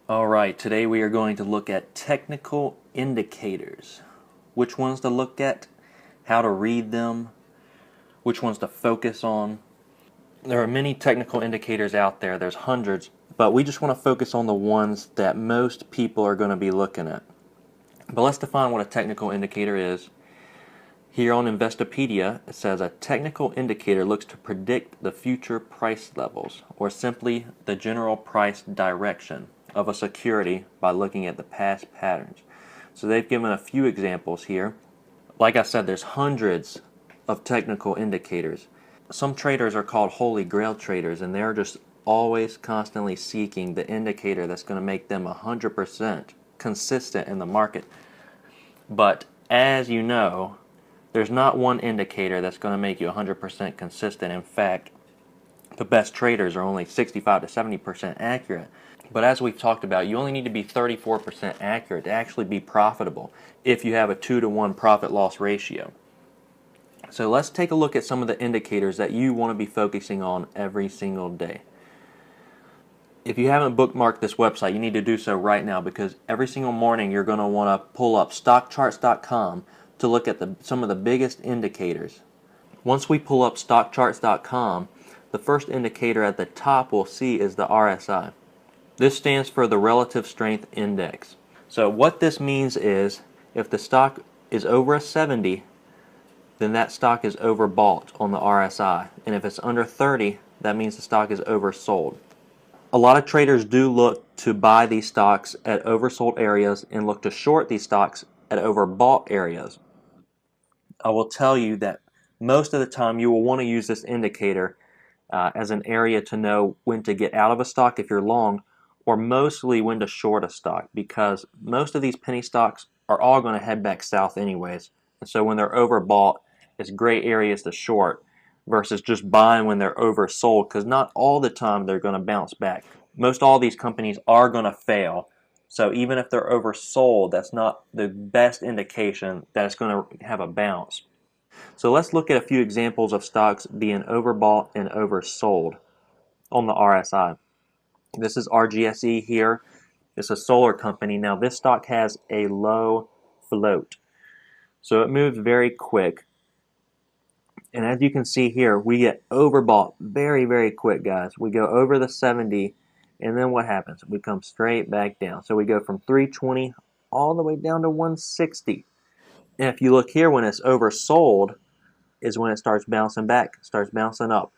Alright, today we are going to look at technical indicators. Which ones to look at, how to read them, which ones to focus on. There are many technical indicators out there, there's hundreds, but we just want to focus on the ones that most people are going to be looking at. But let's define what a technical indicator is. Here on Investopedia, it says a technical indicator looks to predict the future price levels, or simply the general price direction of a security by looking at the past patterns. So they've given a few examples here. Like I said, there's hundreds of technical indicators. Some traders are called holy grail traders, and they're just always constantly seeking the indicator that's going to make them 100% consistent in the market. But as you know, there's not one indicator that's going to make you 100% consistent. In fact, the best traders are only 65 to 70% accurate. But as we've talked about, you only need to be 34% accurate to actually be profitable if you have a 2-to-1 profit-loss ratio. So let's take a look at some of the indicators that you want to be focusing on every single day. If you haven't bookmarked this website, you need to do so right now, because every single morning you're going to want to pull up stockcharts.com to look at some of the biggest indicators. Once we pull up stockcharts.com, the first indicator at the top we'll see is the RSI. This stands for the Relative Strength Index. So what this means is if the stock is over a 70, then that stock is overbought on the RSI. And if it's under 30, that means the stock is oversold. A lot of traders do look to buy these stocks at oversold areas and look to short these stocks at overbought areas. I will tell you that most of the time you will want to use this indicator as an area to know when to get out of a stock if you're long, or mostly when to short a stock, because most of these penny stocks are all going to head back south anyways. And so when they're overbought, it's great areas to short versus just buying when they're oversold, because not all the time they're going to bounce back. Most all these companies are going to fail. So even if they're oversold, that's not the best indication that it's going to have a bounce. So let's look at a few examples of stocks being overbought and oversold on the RSI. This is RGSE here. It's a solar company. Now this stock has a low float, so it moves very quick. And as you can see here, we get overbought very, very quick, guys. We go over the 70, and then what happens? We come straight back down. So we go from 320 all the way down to 160. And if you look here, when it's oversold is when it starts bouncing back, starts bouncing up.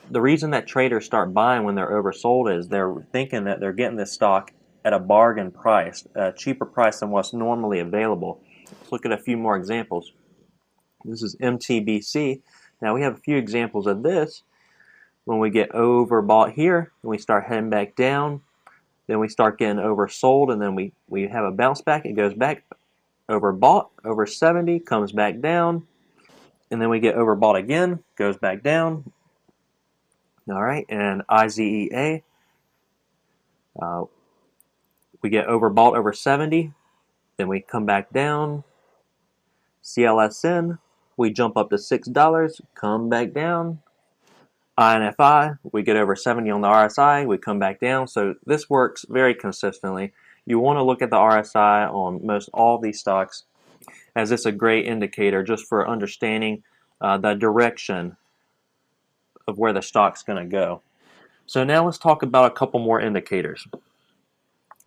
The reason that traders start buying when they're oversold is they're thinking that they're getting this stock at a bargain price, a cheaper price than what's normally available. Let's look at a few more examples. This is MTBC. Now we have a few examples of this. When we get overbought here, and we start heading back down, then we start getting oversold, and then we have a bounce back. It goes back, overbought, over 70, comes back down, and then we get overbought again, goes back down. All right, and IZEA, we get overbought over 70, then we come back down. CLSN, we jump up to $6, come back down. INFI, we get over 70 on the RSI, we come back down. So this works very consistently. You want to look at the RSI on most all of these stocks, as it's a great indicator just for understanding the direction of where the stock's going to go. So now let's talk about a couple more indicators.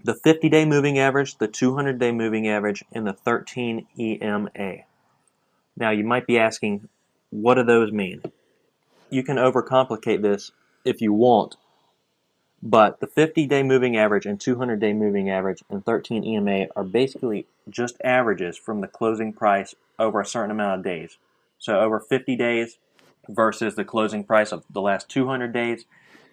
The 50-day moving average, the 200-day moving average, and the 13 EMA. Now you might be asking, what do those mean? You can overcomplicate this if you want, but the 50-day moving average and 200-day moving average and 13 EMA are basically just averages from the closing price over a certain amount of days. So over 50 days versus the closing price of the last 200 days.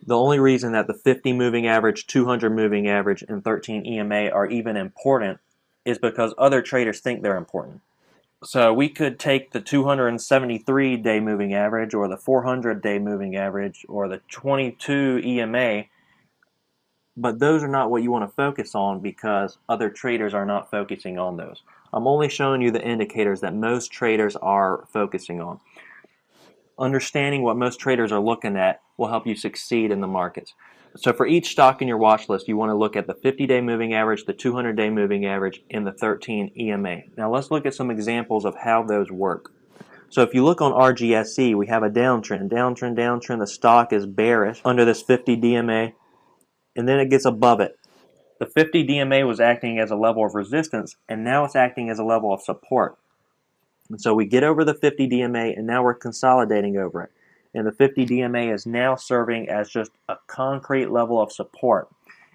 The only reason that the 50 moving average, 200 moving average, and 13 EMA are even important is because other traders think they're important. So we could take the 273-day moving average or the 400-day moving average or the 22 EMA, but those are not what you want to focus on because other traders are not focusing on those. I'm only showing you the indicators that most traders are focusing on. Understanding what most traders are looking at will help you succeed in the markets. So for each stock in your watch list, you want to look at the 50-day moving average, the 200-day moving average, and the 13 EMA. Now let's look at some examples of how those work. So if you look on RGSE, we have a downtrend, downtrend, downtrend. The stock is bearish under this 50 DMA, and then it gets above it. The 50 DMA was acting as a level of resistance, and now it's acting as a level of support. And so we get over the 50 DMA, and now we're consolidating over it. And the 50 DMA is now serving as just a concrete level of support.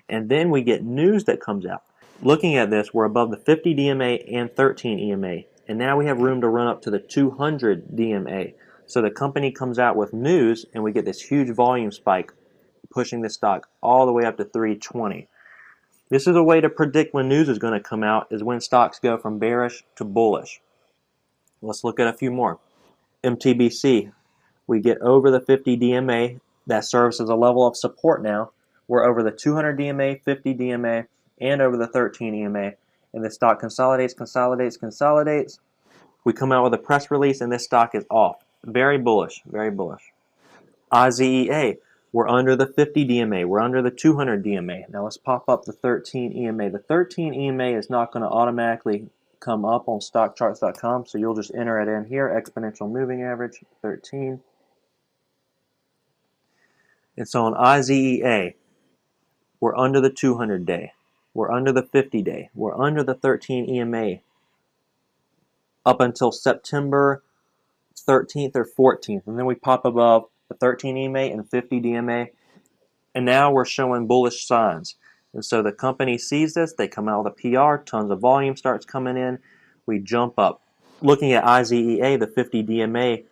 And then we get news that comes out. Looking at this, we're above the 50 DMA and 13 EMA. And now we have room to run up to the 200 DMA. So the company comes out with news, and we get this huge volume spike, pushing the stock all the way up to 320. This is a way to predict when news is going to come out, is when stocks go from bearish to bullish. Let's look at a few more. MTBC. We get over the 50 DMA. That serves as a level of support now. We're over the 200 DMA, 50 DMA, and over the 13 EMA. And the stock consolidates, consolidates, consolidates. We come out with a press release, and this stock is off. Very bullish, very bullish. IZEA. We're under the 50 DMA. We're under the 200 DMA. Now let's pop up the 13 EMA. The 13 EMA is not going to automatically come up on stockcharts.com, so you'll just enter it in here, exponential moving average, 13. And so on IZEA, we're under the 200 day. We're under the 50 day. We're under the 13 EMA up until September 13th or 14th. And then we pop above the 13 EMA and 50 DMA. And now we're showing bullish signs. And so the company sees this. They come out with a PR. Tons of volume starts coming in. We jump up. Looking at IZEA, the 50 DMA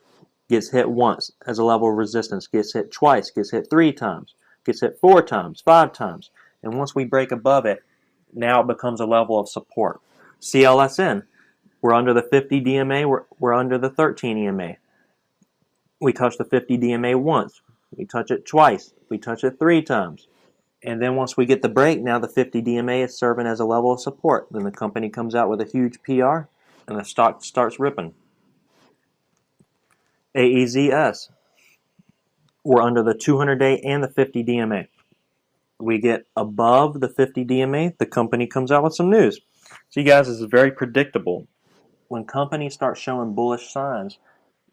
gets hit once as a level of resistance, gets hit twice, gets hit 3 times, gets hit 4 times, 5 times. And once we break above it, now it becomes a level of support. CLSN, we're under the 50 DMA, we're under the 13 EMA. We touch the 50 DMA once, we touch it twice, we touch it 3 times. And then once we get the break, now the 50 DMA is serving as a level of support. Then the company comes out with a huge PR, and the stock starts ripping. AEZS, we're under the 200-day and the 50 DMA. We get above the 50 DMA, the company comes out with some news. So you guys, this is very predictable. When companies start showing bullish signs,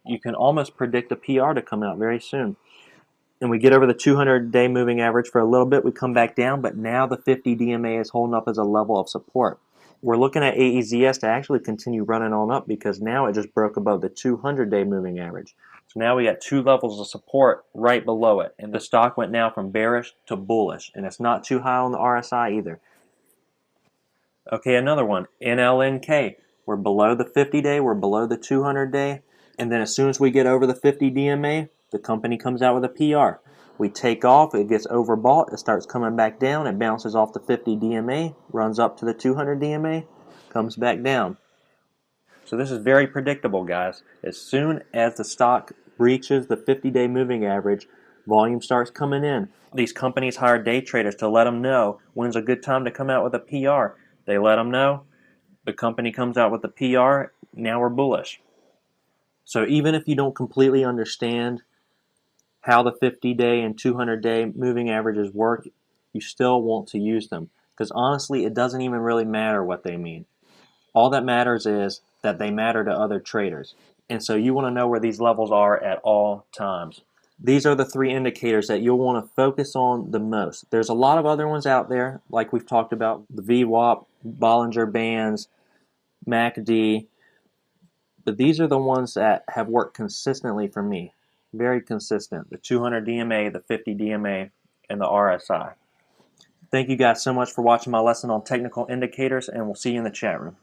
you can almost predict a PR to come out very soon. And we get over the 200-day moving average for a little bit, we come back down, but now the 50 DMA is holding up as a level of support. We're looking at AEZS to actually continue running on up because now it just broke above the 200-day moving average. So now we got 2 levels of support right below it. And the stock went now from bearish to bullish. And it's not too high on the RSI either. Okay, another one, NLNK. We're below the 50-day, we're below the 200-day. And then as soon as we get over the 50 DMA, the company comes out with a PR. We take off, it gets overbought, it starts coming back down, it bounces off the 50 DMA, runs up to the 200 DMA, comes back down. So this is very predictable, guys. As soon as the stock reaches the 50-day moving average, volume starts coming in. These companies hire day traders to let them know when's a good time to come out with a PR. They let them know. The company comes out with a PR, now we're bullish. So even if you don't completely understand how the 50-day and 200-day moving averages work, you still want to use them. Because honestly, it doesn't even really matter what they mean. All that matters is that they matter to other traders. And so you want to know where these levels are at all times. These are the 3 indicators that you'll want to focus on the most. There's a lot of other ones out there, like we've talked about, the VWAP, Bollinger Bands, MACD. But these are the ones that have worked consistently for me. Very consistent. The 200 DMA, the 50 DMA, and the RSI. Thank you guys so much for watching my lesson on technical indicators, and we'll see you in the chat room.